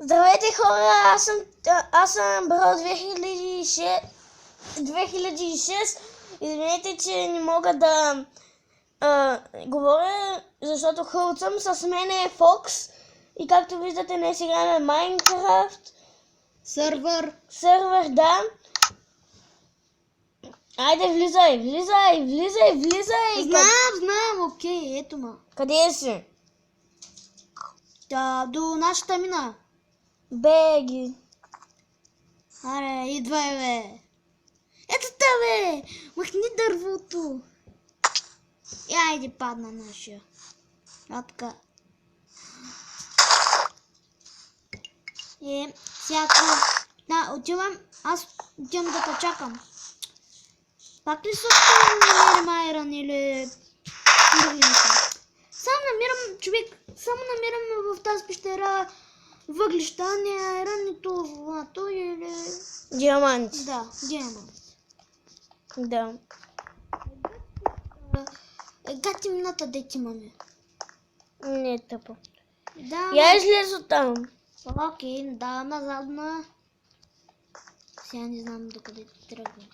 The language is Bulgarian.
Здравейте хора, аз съм Бро 2006. Извинете, че не мога да говоря, защото хълцам. С мен е Фокс и както виждате днес играем Майнкрафт. Сервер, да. Айде, влизай. Знам, окей, ето ма. Къде си? До нашата мина. Беги. Аре, идвай, бе. Ето те, бе. Махни дървото. И айде падна нашия. Така. Всяко. Да, отивам. Аз отивам да те чакам. Пак ли също намерим айрон или други неща? Само намирам в тази пещера въглища, не айрон, нито злато или... Диамант. Да, диамант. Да. Гатимната дете имаме. Не е тъпо. Да, Я излез от там. окей, да, назад на... Сега не знам докъде тръгвам.